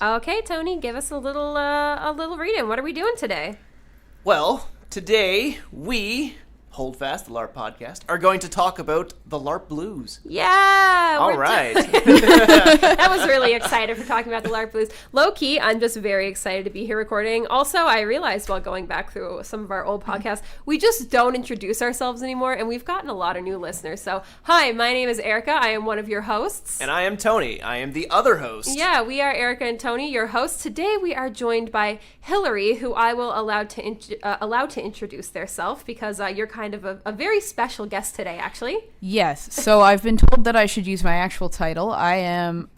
Okay, Tony, give us a little read-in. What are we doing today? Well, today we, Hold Fast, the LARP podcast, are going to talk about the LARP Blues. Yeah! All right. That was really excited for talking about the LARP Blues. Low-key, I'm just very excited to be here recording. Also, I realized while going back through some of our old podcasts, we just don't introduce ourselves anymore, and we've gotten a lot of new listeners. So, hi, my name is Erica. I am one of your hosts. And I am Tony. I am the other host. Yeah, we are Erica and Tony, your hosts. Today we are joined by Hilary, who I will allow to introduce theirself because you're kind of a very special guest today, actually. Yes, so I've been told that I should use my actual title. I am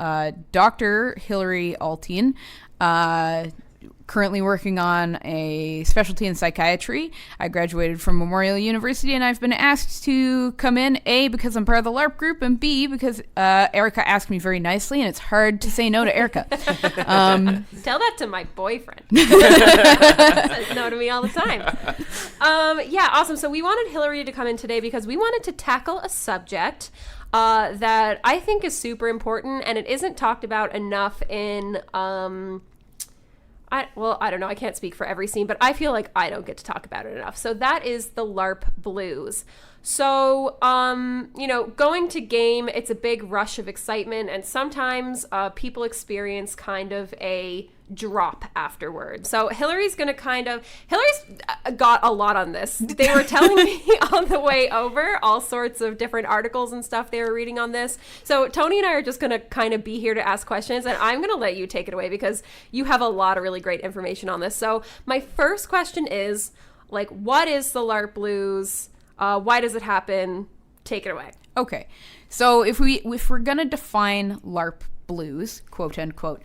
Dr. Hilary Alteen, currently working on a specialty in psychiatry. I graduated from Memorial University, and I've been asked to come in, A, because I'm part of the LARP group, and B, because Erica asked me very nicely, and it's hard to say no to Erica. Tell that to my boyfriend. Says no to me all the time. Yeah, awesome. So we wanted Hilary to come in today because we wanted to tackle a subject that I think is super important, and it isn't talked about enough in... I don't know. I can't speak for every scene, but I feel like I don't get to talk about it enough. So that is the LARP Blues. So, going to game, it's a big rush of excitement, and sometimes people experience kind of a drop afterward. So Hilary's got a lot on this. They were telling me on the way over all sorts of different articles and stuff they were reading on this. So Tony and I are just going to kind of be here to ask questions, and I'm going to let you take it away because you have a lot of really great information on this. So my first question is, what is the LARP Blues? Why does it happen? Take it away. Okay, so if we're gonna define LARP blues, quote unquote,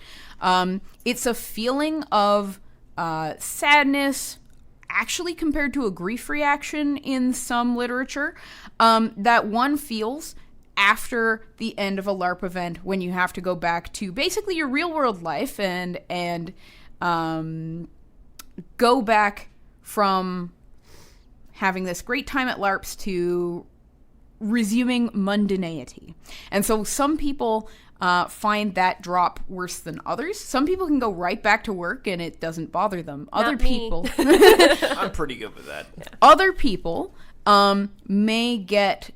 it's a feeling of sadness, actually compared to a grief reaction in some literature, that one feels after the end of a LARP event when you have to go back to basically your real world life and go back from having this great time at LARPs to resuming mundanity. And so some people find that drop worse than others. Some people can go right back to work and it doesn't bother them. Other people... I'm pretty good with that. Yeah. Other people may get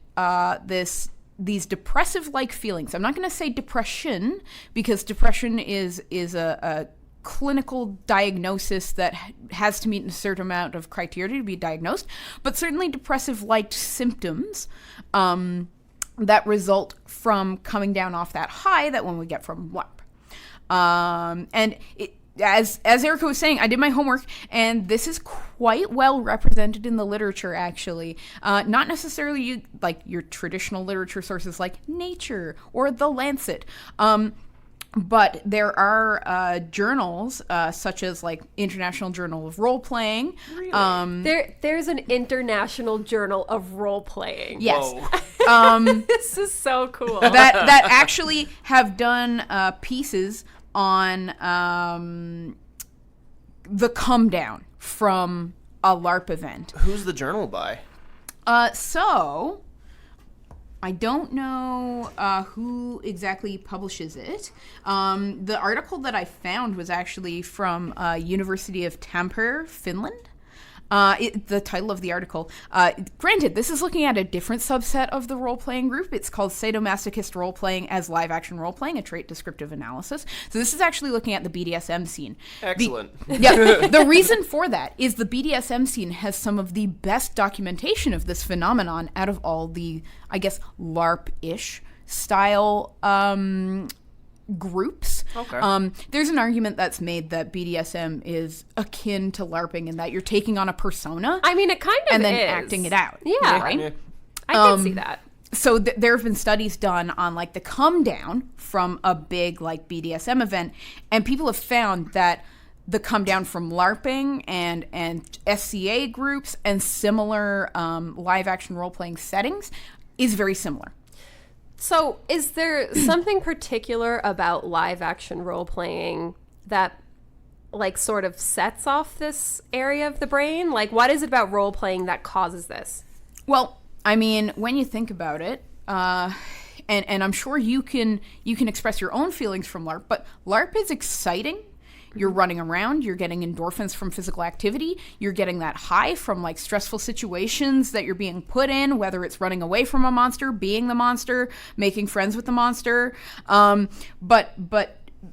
these depressive-like feelings. I'm not going to say depression, because depression is a clinical diagnosis that has to meet a certain amount of criteria to be diagnosed, but certainly depressive-like symptoms that result from coming down off that high that one would get from LARP. And as Erica was saying, I did my homework, and this is quite well represented in the literature, actually. Not necessarily like your traditional literature sources like Nature or The Lancet. But there are journals such as like International Journal of Roleplaying. Really? There's an International Journal of Role-Playing. Yes. This is so cool. that actually have done pieces on the come down from a LARP event. Who's the journal by? So I don't know who exactly publishes it. The article that I found was actually from University of Tampere, Finland. The title of the article. Granted, this is looking at a different subset of the role-playing group. It's called Sadomasochist Role-Playing as Live-Action Role-Playing, a Trait Descriptive Analysis. So this is actually looking at the BDSM scene. Excellent. The reason for that is the BDSM scene has some of the best documentation of this phenomenon out of all the, I guess, LARP-ish style groups. Okay. There's an argument that's made that BDSM is akin to LARPing in that you're taking on a persona. I mean, it kind of and then is. acting it out. Yeah. Right? Yeah. I can see that. So there have been studies done on like the come down from a big like BDSM event, and people have found that the come down from LARPing and SCA groups and similar live action role playing settings is very similar. So is there something particular about live action role playing that like sort of sets off this area of the brain? Like, what is it about role playing that causes this? Well, I mean, when you think about it, and I'm sure you can express your own feelings from LARP, but LARP is exciting. You're running around, you're getting endorphins from physical activity, you're getting that high from like stressful situations that you're being put in, whether it's running away from a monster, being the monster, making friends with the monster. But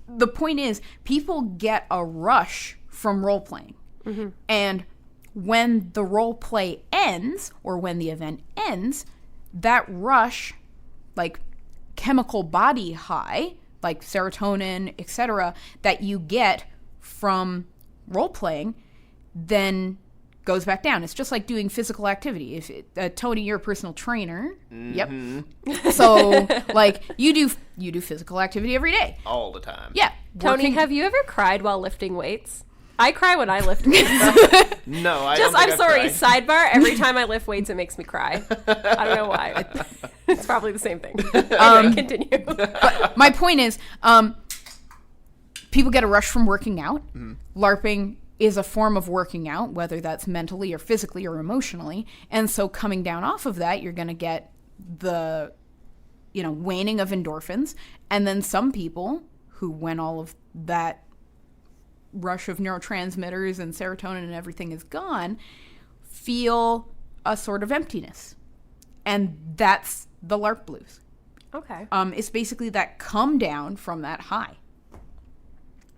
the point is, people get a rush from role-playing. Mm-hmm. And when the role play ends, or when the event ends, that rush, like chemical body high, like serotonin, etc., that you get from role-playing, then goes back down. It's just like doing physical activity. If Tony, you're a personal trainer. Mm-hmm. Yep. So, like, you do physical activity every day. All the time. Yeah. Tony, have you ever cried while lifting weights? I cry when I lift weights. No, I'm sorry. Sidebar. Every time I lift weights, it makes me cry. I don't know why. It's probably the same thing. Anyway, continue. But my point is, people get a rush from working out. Mm-hmm. LARPing is a form of working out, whether that's mentally or physically or emotionally. And so coming down off of that, you're going to get the, waning of endorphins. And then some people who, when all of that rush of neurotransmitters and serotonin and everything is gone, feel a sort of emptiness. And that's the Larp Blues. Okay. It's basically that come down from that high.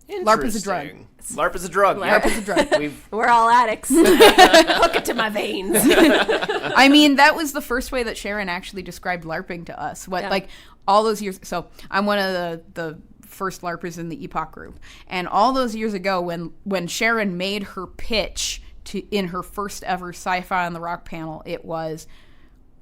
LARP is a drug. LARP is a drug. LARP is a drug. We're all addicts. Hook it to my veins. I mean, that was the first way that Sharon actually described LARPing to us. Like all those years. So I'm one of the first LARPers in the Epoch group. And all those years ago, when Sharon made her pitch in her first ever Sci-Fi on the Rock panel, it was,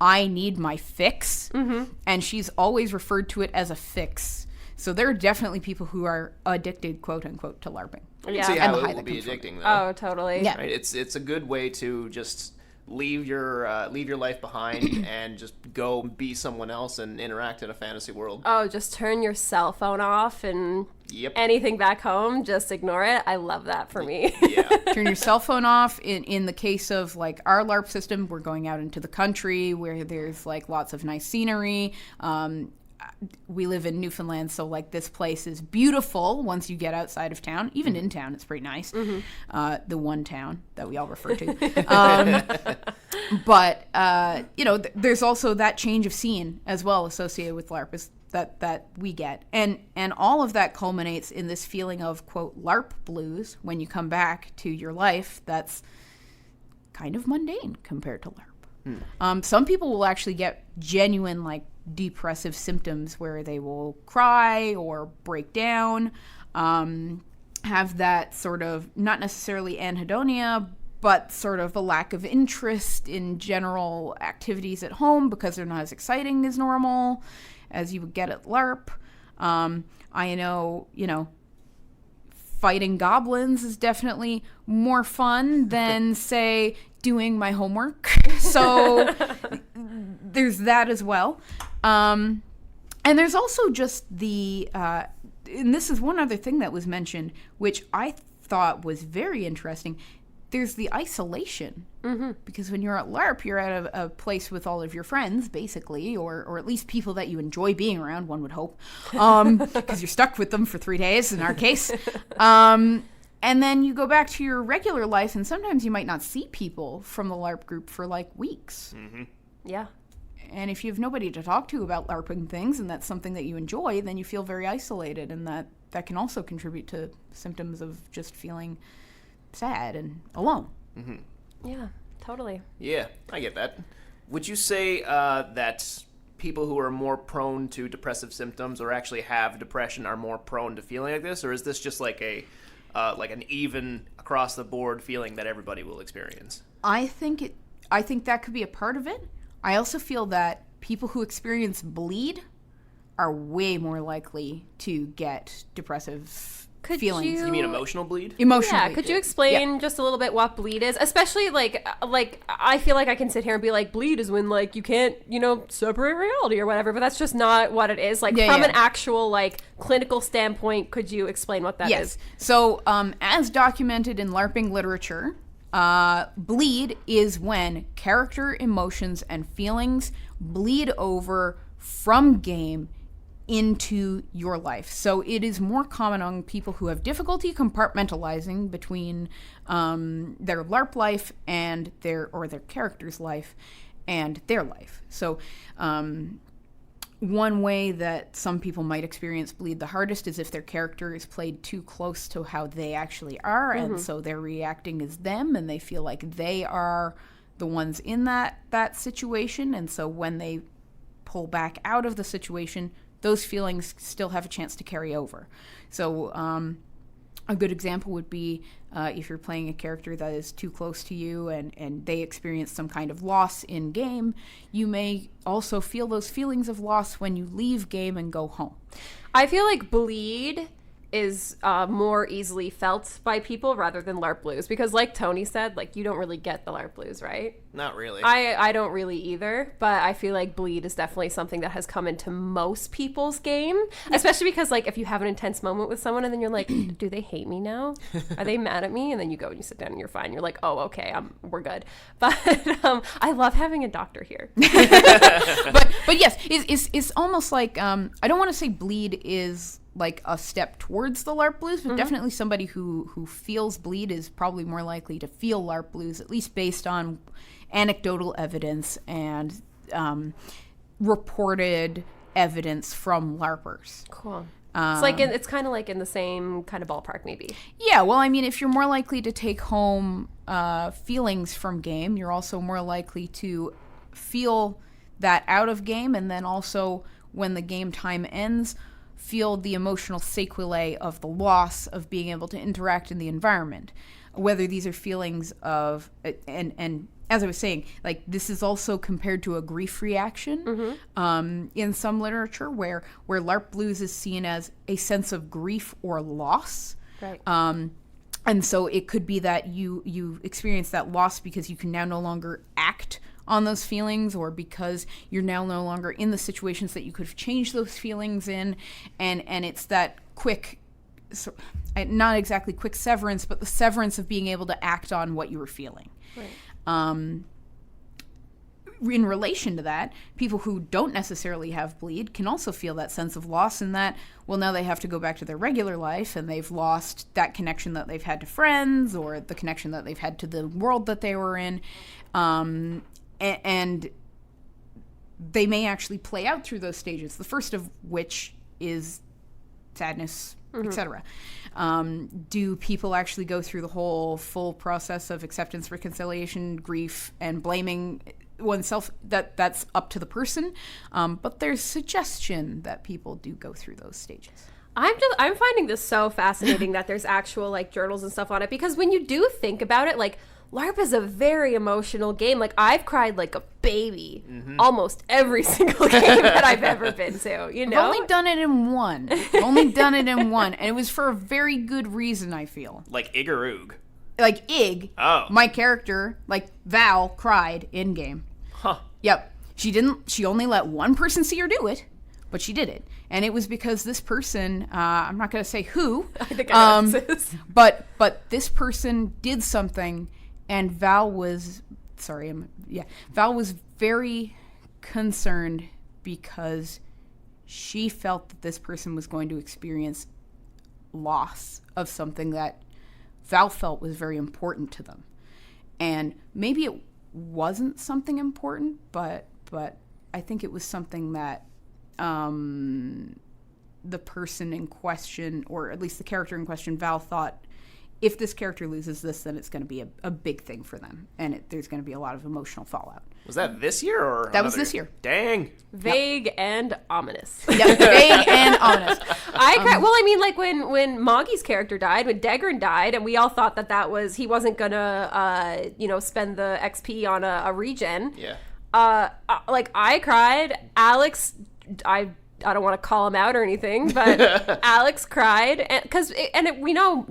I need my fix. Mm-hmm. And she's always referred to it as a fix. So there are definitely people who are addicted, quote unquote, to LARPing. I can see how it will be addicting, though. Oh, totally. Yeah. Right? It's a good way to just leave your life behind and just go be someone else and interact in a fantasy world. Oh, just turn your cell phone off and anything back home, just ignore it. I love that for me. Yeah. Turn your cell phone off. In the case of like our LARP system, we're going out into the country where there's like lots of nice scenery. We live in Newfoundland, so like this place is beautiful once you get outside of town. Even in town, it's pretty nice. Mm-hmm. The one town that we all refer to. But there's also that change of scene as well associated with LARP is that we get, and all of that culminates in this feeling of, quote, LARP blues when you come back to your life that's kind of mundane compared to LARP. Some people will actually get genuine like depressive symptoms where they will cry or break down, have that sort of, not necessarily anhedonia, but sort of a lack of interest in general activities at home because they're not as exciting as normal as you would get at LARP. I know, fighting goblins is definitely more fun than, say, doing my homework. So there's that as well. And there's also just the, and this is one other thing that was mentioned, which I thought was very interesting. There's the isolation. Mm-hmm. Because when you're at LARP, you're at a place with all of your friends, basically, or at least people that you enjoy being around, one would hope, because you're stuck with them for 3 days, in our case. And then you go back to your regular life, and sometimes you might not see people from the LARP group for, like, weeks. Mm-hmm. Yeah. And if you have nobody to talk to about LARPing things, and that's something that you enjoy, then you feel very isolated, and that can also contribute to symptoms of just feeling sad and alone. Mm-hmm. Yeah, totally. Yeah, I get that. Would you say that people who are more prone to depressive symptoms or actually have depression are more prone to feeling like this, or is this just like an even across the board feeling that everybody will experience? I think that could be a part of it. I also feel that people who experience bleed are way more likely to get depressive feelings. You mean emotional bleed? Emotional Yeah, bleed. could you explain just a little bit what bleed is? Especially like I feel like I can sit here and be like, bleed is when like you can't, separate reality or whatever, but that's just not what it is. Like from an actual like clinical standpoint, could you explain what that is? Yes. So as documented in LARPing literature, bleed is when character emotions and feelings bleed over from game into your life. So it is more common on people who have difficulty compartmentalizing between their LARP life and their character's life and their life. So one way that some people might experience bleed the hardest is if their character is played too close to how they actually are, and so they're reacting as them, and they feel like they are the ones in that situation, and so when they pull back out of the situation, those feelings still have a chance to carry over. So a good example would be if you're playing a character that is too close to you and they experience some kind of loss in game, you may also feel those feelings of loss when you leave game and go home. I feel like bleed is more easily felt by people rather than LARP blues, because like Tony said, like, you don't really get the LARP blues, right? Not really. I don't really either, but I feel like bleed is definitely something that has come into most people's game, especially because, like, if you have an intense moment with someone and then you're like, do they hate me now? Are they mad at me? And then you go and you sit down and you're fine. You're like, oh, okay, we're good. But I love having a doctor here. but yes, it's almost like, I don't want to say bleed is like a step towards the LARP blues, but definitely somebody who feels bleed is probably more likely to feel LARP blues, at least based on anecdotal evidence and reported evidence from LARPers. Cool. It's kind of like in the same kind of ballpark, maybe. Yeah, well, I mean, if you're more likely to take home feelings from game, you're also more likely to feel that out of game, and then also when the game time ends, feel the emotional sequelae of the loss of being able to interact in the environment. Whether these are feelings of, and as I was saying, like, this is also compared to a grief reaction in some literature where LARP blues is seen as a sense of grief or loss. Right. And so it could be that you experience that loss because you can now no longer act on those feelings, or because you're now no longer in the situations that you could have changed those feelings in, and it's that quick, not exactly quick severance, but the severance of being able to act on what you were feeling. Right. In relation to that, people who don't necessarily have bleed can also feel that sense of loss, in that, well, now they have to go back to their regular life and they've lost that connection that they've had to friends, or the connection that they've had to the world that they were in. And they may actually play out through those stages, the first of which is sadness, etc. Do people actually go through the whole full process of acceptance, reconciliation, grief, and blaming oneself? That's up to the person, but there's suggestion that people do go through those stages. I'm finding this so fascinating that there's actual, like, journals and stuff on it, because when you do think about it, like, LARP is a very emotional game. Like, I've cried like a baby almost every single game that I've ever been to, you know? I've only done it in one. And it was for a very good reason, I feel. Like Ig or Oog? Like Ig. Oh. My character, like Val, cried in-game. Huh. Yep. She only let one person see her do it, but she did it. And it was because this person, I'm not going to say who, I think I know this. but this person did something, and Val was very concerned because she felt that this person was going to experience loss of something that Val felt was very important to them. And maybe it wasn't something important, but I think it was something that the person in question, or at least the character in question, Val, thought, if this character loses this, then it's going to be a big thing for them, and there's going to be a lot of emotional fallout. Was that this year or that was this year? Dang. Vague and ominous. Yeah, vague and ominous. Well, I mean, like when Moggy's character died, when Degrin died, and we all thought that was, he wasn't gonna spend the XP on a regen. Yeah. Like, I cried. Alex, I don't want to call him out or anything, but Alex cried, we know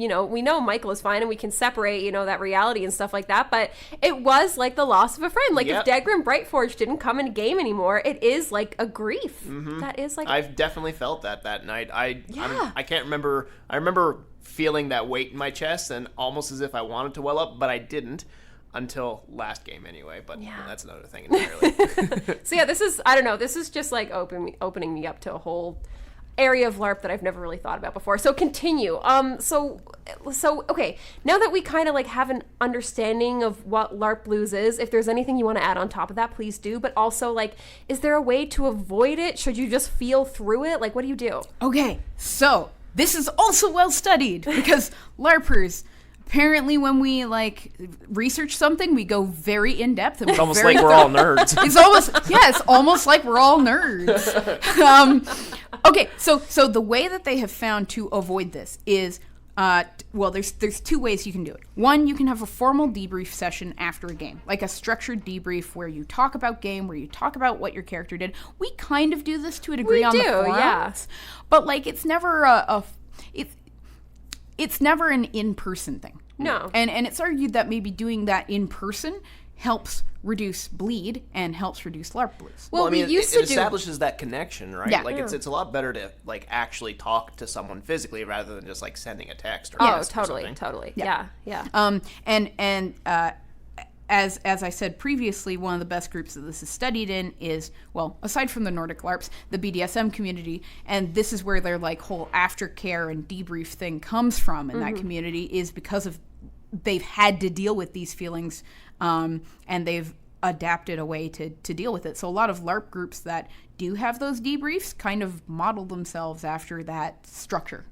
Michael is fine, and we can separate, that reality and stuff like that. But it was like the loss of a friend. Like, yep. If Degrin Brightforge didn't come in game anymore, it is like a grief. Mm-hmm. That is like, I've definitely felt that night. I can't remember. I remember feeling that weight in my chest, and almost as if I wanted to well up, but I didn't. until last game anyway, but Yeah. that's another thing entirely. So yeah, this is, I don't know, this is just like opening me up to a whole area of LARP that I've never really thought about before. So continue. So okay, now that we kind of like have an understanding of what Larp Blues is, if there's anything you want to add on top of that, please do. But also, like, is there a way to avoid it? Should you just feel through it? Like, what do you do? Okay, so this is also well studied because LARPers, apparently when we like research something, we go very in depth. And It's almost like we're all nerds. It's almost like we're all nerds. Okay, so the way that they have found to avoid this is, there's two ways you can do it. One, you can have a formal debrief session after a game, like a structured debrief where you talk about game, where you talk about what your character did. We kind of do this to a degree on the forums, yeah. but like it's never it's never an in-person thing. No. And it's argued that maybe doing that in person helps reduce bleed and helps reduce LARP blues. Well, I mean, we used it to do. establishes that connection, right? Yeah. Like it's a lot better to like actually talk to someone physically rather than just like sending a text or Oh, text or something. totally. Yeah. Yeah. As I said previously, one of the best groups that this is studied in is, well, aside from the Nordic LARPs, the BDSM community, and this is where their like whole aftercare and debrief thing comes from in that community, is because of they've had to deal with these feelings, and they've adapted a way to deal with it. So a lot of LARP groups that do have those debriefs kind of model themselves after that structure.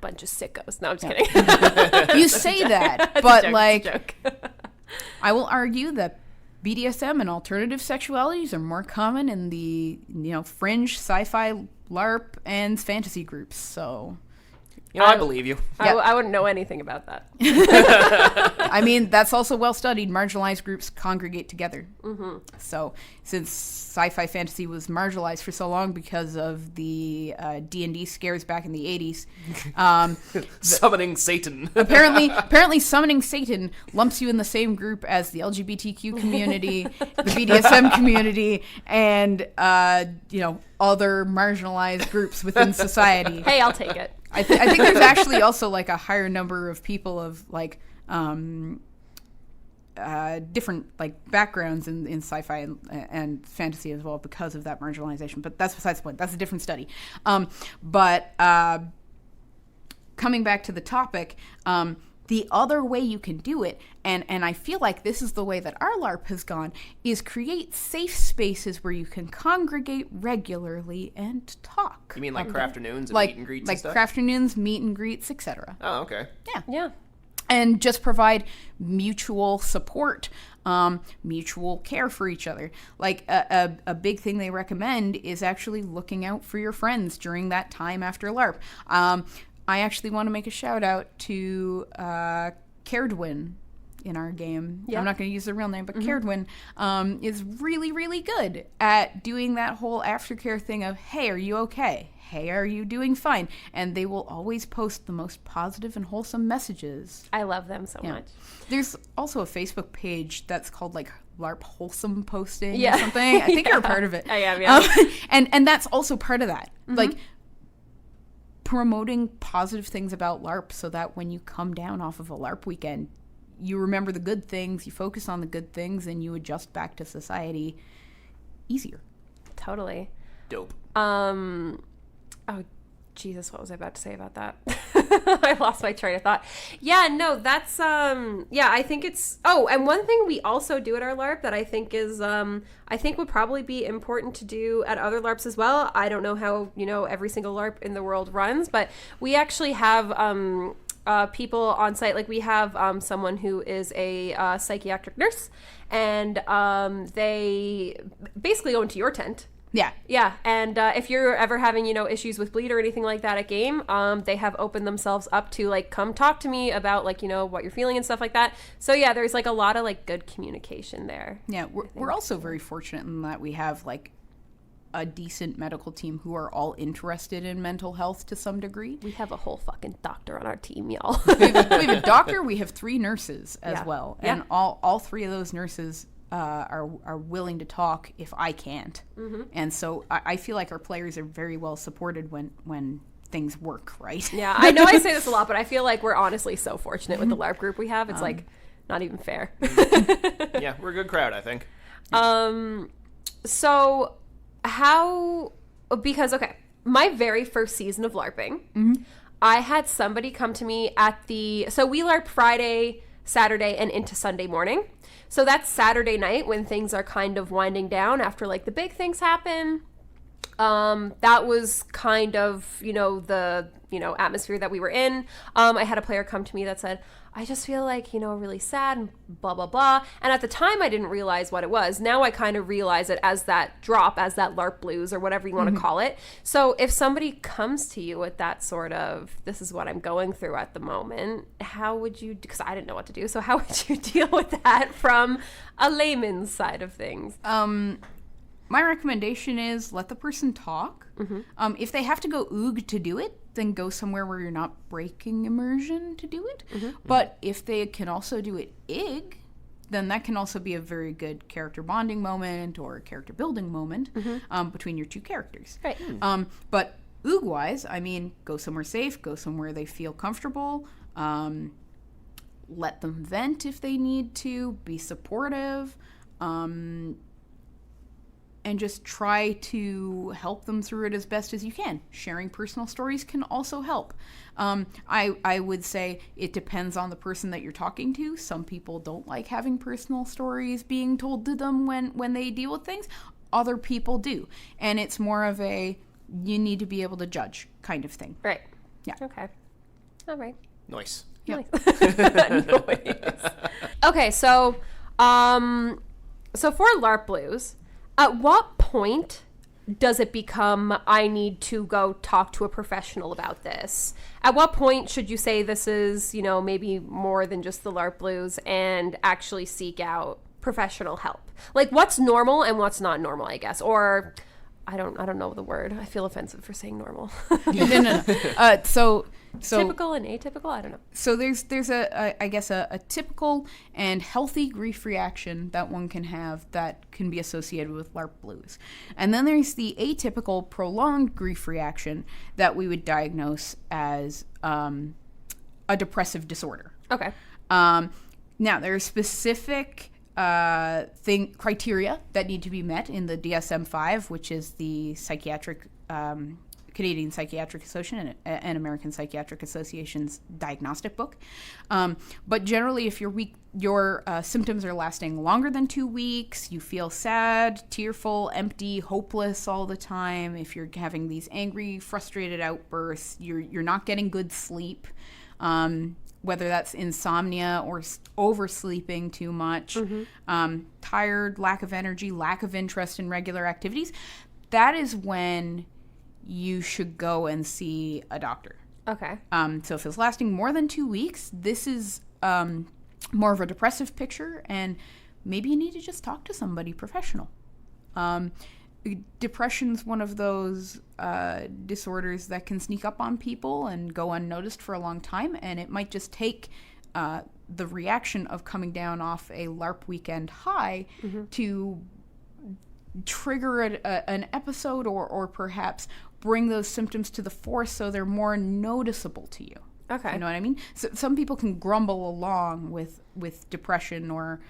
Bunch of sickos. No, I'm just kidding. You say that, It's a but joke, like, it's a joke. I will argue that BDSM and alternative sexualities are more common in the, fringe sci-fi LARP and fantasy groups. So, I believe you. I wouldn't know anything about that. I mean, that's also well studied. Marginalized groups congregate together. Mm-hmm. So, since sci-fi fantasy was marginalized for so long because of the D&D scares back in the 80s, Summoning Satan. apparently summoning Satan lumps you in the same group as the LGBTQ community, the BDSM community, and other marginalized groups within society. Hey, I'll take it. I think there's actually also like a higher number of people of like different like backgrounds in sci-fi and fantasy as well because of that marginalization. But that's besides the point. That's a different study. But coming back to the topic, the other way you can do it, and I feel like this is the way that our LARP has gone, is create safe spaces where you can congregate regularly and talk. You mean like crafternoons and Like meet and greets like and stuff? crafternoons, meet and greets, etc. Oh, okay. Yeah. And just provide mutual support, mutual care for each other. Like a big thing they recommend is actually looking out for your friends during that time after LARP. I actually want to make a shout out to Caredwin in our game. Yeah. I'm not going to use their real name, but Caredwin is really, really good at doing that whole aftercare thing of, hey, are you okay? Hey, are you doing fine? And they will always post the most positive and wholesome messages. I love them so Yeah. much. There's also a Facebook page that's called like LARP Wholesome Posting Yeah. or something. I think Yeah. you're a part of it. I am, yeah. And that's also part of that. Like promoting positive things about LARP so that when you come down off of a LARP weekend, you remember the good things, you focus on the good things, and you adjust back to society easier. Totally. Dope. Oh, Jesus, what was I about to say about that? I lost my train of thought. Yeah, no, that's, I think it's, and one thing we also do at our LARP that I think is, I think would probably be important to do at other LARPs as well. I don't know how, every single LARP in the world runs, but we actually have, people on site. Like we have, someone who is a psychiatric nurse, and, they basically go into your tent. Yeah. Yeah, and if you're ever having, issues with bleed or anything like that at game, they have opened themselves up to, like, come talk to me about, like, what you're feeling and stuff like that. So, yeah, there's, like, a lot of, like, good communication there. Yeah, we're also very fortunate in that we have, like, a decent medical team who are all interested in mental health to some degree. We have a whole fucking doctor on our team, y'all. we have a doctor, we have 3 nurses as well, and Yeah. all 3 of those nurses are willing to talk if I can't. And so I feel like our players are very well supported when things work, right? Yeah, I know I say this a lot, but I feel like we're honestly so fortunate with the LARP group we have. It's like not even fair. Yeah, we're a good crowd, I think. So because, okay, my very first season of LARPing, I had somebody come to me so we LARP Friday, Saturday, and into Sunday morning. So that's Saturday night when things are kind of winding down after like the big things happen. That was kind of, the, atmosphere that we were in. I had a player come to me that said, I just feel like, really sad and blah, blah, blah. And at the time I didn't realize what it was. Now I kind of realize it as that drop, as that LARP blues or whatever you want to call it. So if somebody comes to you with that sort of, this is what I'm going through at the moment, how would you, because I didn't know what to do. So how would you deal with that from a layman's side of things? My recommendation is let the person talk. If they have to go oog to do it, then go somewhere where you're not breaking immersion to do it. But if they can also do it ig, then that can also be a very good character bonding moment or character building moment between your two characters. Right. But oog-wise, I mean, go somewhere safe, go somewhere they feel comfortable, let them vent if they need to, be supportive, and just try to help them through it as best as you can. Sharing personal stories can also help. I would say it depends on the person that you're talking to. Some people don't like having personal stories being told to them when they deal with things. Other people do. And it's more of a, you need to be able to judge kind of thing. Right. Yeah. Okay. All right. Nice. Yep. Nice. Okay, so for LARP Blues, at what point does it become, I need to go talk to a professional about this? At what point should you say this is, maybe more than just the LARP Blues and actually seek out professional help? Like, what's normal and what's not normal, I guess? Or, I don't know the word. I feel offensive for saying normal. No. So typical and atypical? I don't know. So there's a typical and healthy grief reaction that one can have that can be associated with LARP Blues. And then there's the atypical prolonged grief reaction that we would diagnose as a depressive disorder. Okay. Now, there are specific criteria that need to be met in the DSM-5, which is the psychiatric Canadian Psychiatric Association and American Psychiatric Association's diagnostic book. But generally, if your symptoms are lasting longer than 2 weeks, you feel sad, tearful, empty, hopeless all the time, if you're having these angry, frustrated outbursts, you're not getting good sleep, whether that's insomnia or oversleeping too much, tired, lack of energy, lack of interest in regular activities, that is when you should go and see a doctor. Okay. So if it's lasting more than 2 weeks, this is more of a depressive picture, and maybe you need to just talk to somebody professional. Depression's one of those disorders that can sneak up on people and go unnoticed for a long time, and it might just take the reaction of coming down off a LARP weekend high to trigger an episode or perhaps bring those symptoms to the fore so they're more noticeable to you. Okay. You know what I mean? So some people can grumble along with depression or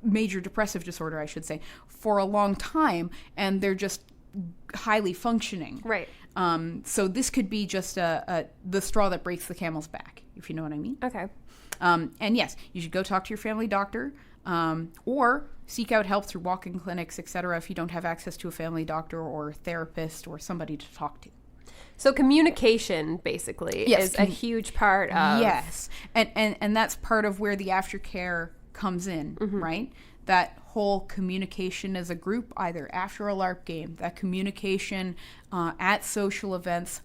major depressive disorder, I should say, for a long time, and they're just highly functioning. Right. So this could be just the straw that breaks the camel's back, if you know what I mean. Okay. And yes, you should go talk to your family doctor, or seek out help through walk-in clinics, etc., if you don't have access to a family doctor or therapist or somebody to talk to. So communication, basically, is a huge part of... Yes, and that's part of where the aftercare comes in, right? That whole communication as a group, either after a LARP game, that communication at social events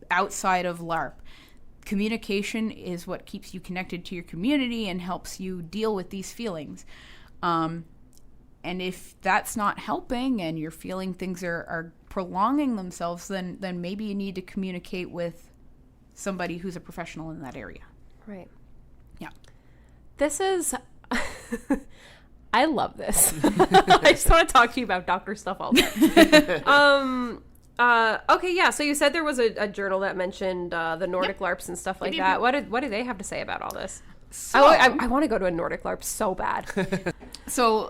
outside of LARP. Communication is what keeps you connected to your community and helps you deal with these feelings. And if that's not helping and you're feeling things are prolonging themselves, then maybe you need to communicate with somebody who's a professional in that area. Right. Yeah. This is... I love this. I just want to talk to you about doctor stuff all day. Okay, yeah. So you said there was a journal that mentioned the Nordic LARPs and stuff like that. What do they have to say about all this? So, I want to go to a Nordic LARP so bad. So,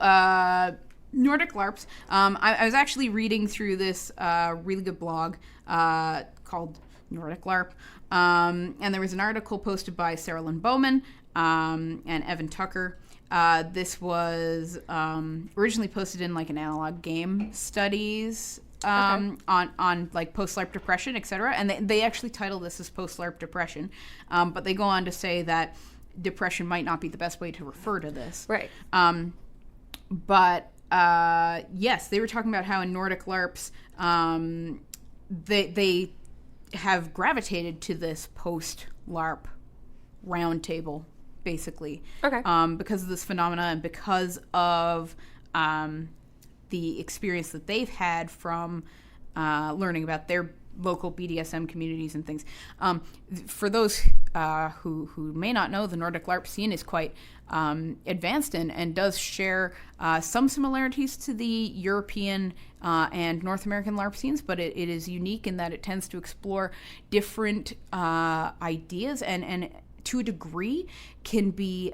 Nordic LARPs. I was actually reading through this really good blog called Nordic LARP. And there was an article posted by Sarah Lynn Bowman and Evan Tucker. This was originally posted in like an analog game studies on like post-LARP depression, etc. And they actually title this as post-LARP depression. But they go on to say that depression might not be the best way to refer to this. Right. But yes, they were talking about how in Nordic LARPs, they have gravitated to this post-LARP roundtable, basically. Okay. Because of this phenomena and because of the experience that they've had from learning about their local BDSM communities and things. For those who may not know, the Nordic LARP scene is quite advanced and does share some similarities to the European and North American LARP scenes, but it is unique in that it tends to explore different ideas and to a degree can be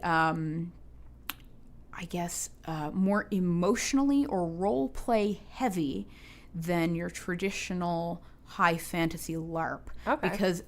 I guess, more emotionally or role play heavy than your traditional high fantasy LARP. Okay. Because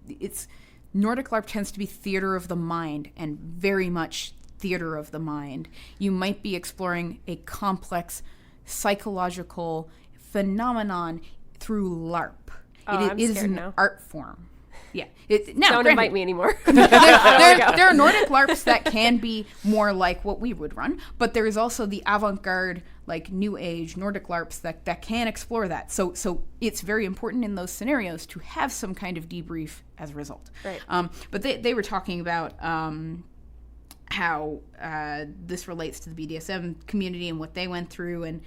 it's Nordic LARP tends to be theater of the mind and very much theater of the mind. You might be exploring a complex psychological phenomenon through LARP. Oh, It is scared an now. art form. Yeah. Don't Granted, invite me anymore. there are Nordic LARPs that can be more like what we would run, but there is also the avant-garde, like new age Nordic LARPs that can explore that. So it's very important in those scenarios to have some kind of debrief as a result. Right. But they were talking about how this relates to the BDSM community and what they went through, and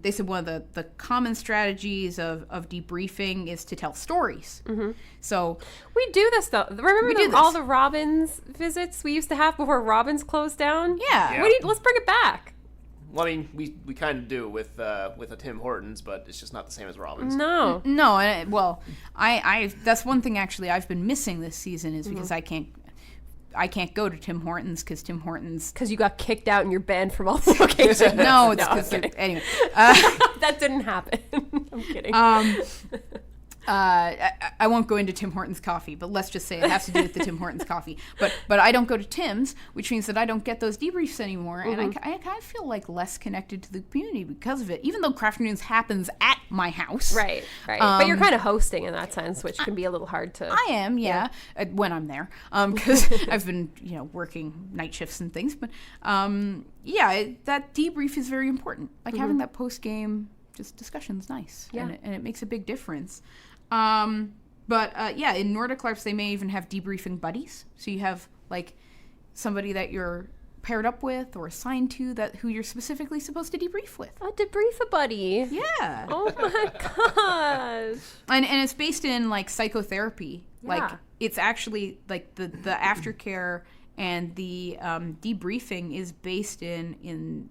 they said one of the common strategies of debriefing is to tell stories. Mm-hmm. So we do this though. Remember all this. the Robbins visits we used to have before Robbins closed down? Yeah. Let's bring it back. Well, I mean, we kind of do with a Tim Hortons, but it's just not the same as Robbins. No. No, I that's one thing actually I've been missing this season is because I can't go to Tim Hortons because Tim Hortons. Because you got kicked out and you're banned from all the locations. No, it's I'm because kidding. anyway. That didn't happen. I'm kidding. I won't go into Tim Hortons coffee, but let's just say it has to do with the Tim Hortons coffee. But I don't go to Tim's, which means that I don't get those debriefs anymore, and I kind of feel like less connected to the community because of it. Even though Craft Noons happens at my house, right. But you're kind of hosting in that sense, which can be a little hard to. I am, yeah. When I'm there, because I've been working night shifts and things. But that debrief is very important. Like having that post game just discussion's nice, and it makes a big difference. But in Nordic LARPs, they may even have debriefing buddies. So you have like somebody that you're paired up with or assigned to who you're specifically supposed to debrief with. A debrief a buddy. Yeah. Oh my gosh. And it's based in like psychotherapy. Yeah. Like it's actually like the aftercare and the debriefing is based in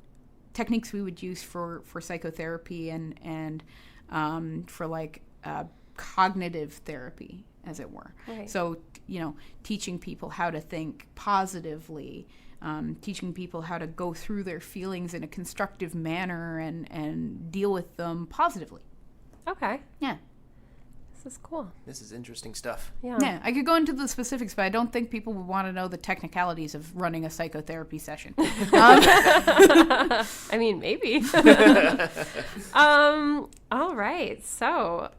techniques we would use for psychotherapy and for like cognitive therapy, as it were. Right. So, teaching people how to think positively, teaching people how to go through their feelings in a constructive manner and deal with them positively. Okay. Yeah. This is cool. This is interesting stuff. Yeah, I could go into the specifics, but I don't think people would want to know the technicalities of running a psychotherapy session. I mean, maybe. All right. So,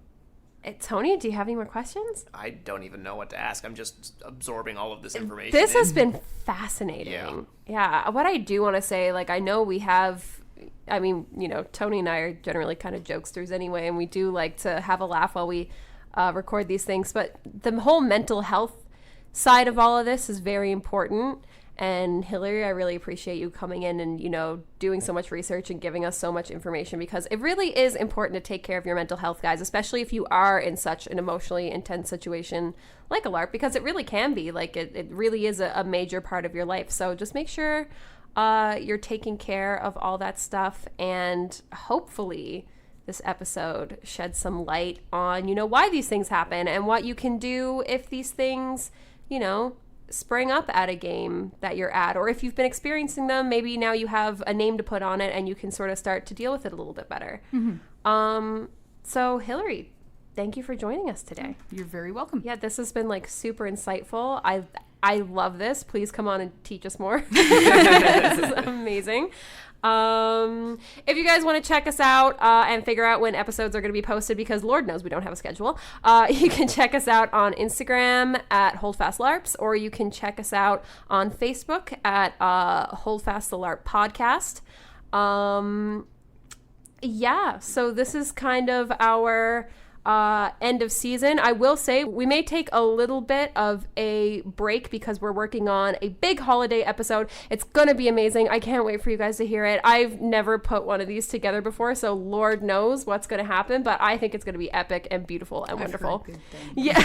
Tony, do you have any more questions? I don't even know what to ask. I'm just absorbing all of this information. This has been fascinating. Yeah. What I do want to say, like, I know we have... I mean, Tony and I are generally kind of jokesters anyway, and we do like to have a laugh while we record these things. But the whole mental health side of all of this is very important. And Hilary, I really appreciate you coming in and, doing so much research and giving us so much information, because it really is important to take care of your mental health, guys, especially if you are in such an emotionally intense situation like a LARP, because it really can be. Like, it really is a major part of your life. So just make sure you're taking care of all that stuff, and hopefully this episode sheds some light on, why these things happen and what you can do if these things, spring up at a game that you're at, or if you've been experiencing them, maybe now you have a name to put on it and you can sort of start to deal with it a little bit better. So Hilary, thank you for joining us today. You're very welcome. Yeah, this has been like super insightful. I love this. Please come on and teach us more. This is amazing. If you guys want to check us out and figure out when episodes are going to be posted, because Lord knows we don't have a schedule, you can check us out on Instagram at Holdfast LARPs, or you can check us out on Facebook at Holdfast the LARP Podcast. Yeah, so this is kind of our end of season. I will say we may take a little bit of a break because we're working on a big holiday episode. It's gonna be amazing. I can't wait for you guys to hear it. I've never put one of these together before, so Lord knows what's gonna happen, but I think it's gonna be epic and beautiful and wonderful. Yeah.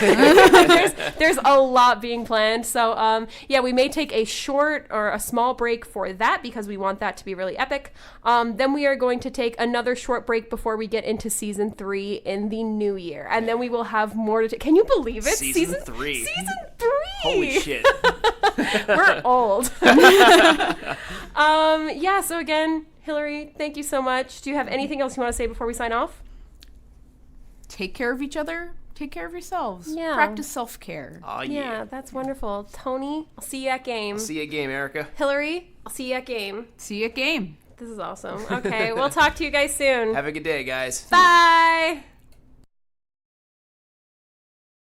there's a lot being planned. So yeah, we may take a short or a small break for that because we want that to be really epic. Then we are going to take another short break before we get into season 3 in the new year, and then we will have more to can you believe it? Season 3. Season 3. Holy shit. We're old. Yeah, so again, Hilary, thank you so much. Do you have anything else you want to say before we sign off? Take care of each other. Take care of yourselves. Yeah. Practice self-care. Oh, Yeah, that's wonderful. Tony, I'll see you at game. See you at game, Erica. Hilary, I'll see you at game. See you at game. This is awesome. Okay, we'll talk to you guys soon. Have a good day, guys. Bye.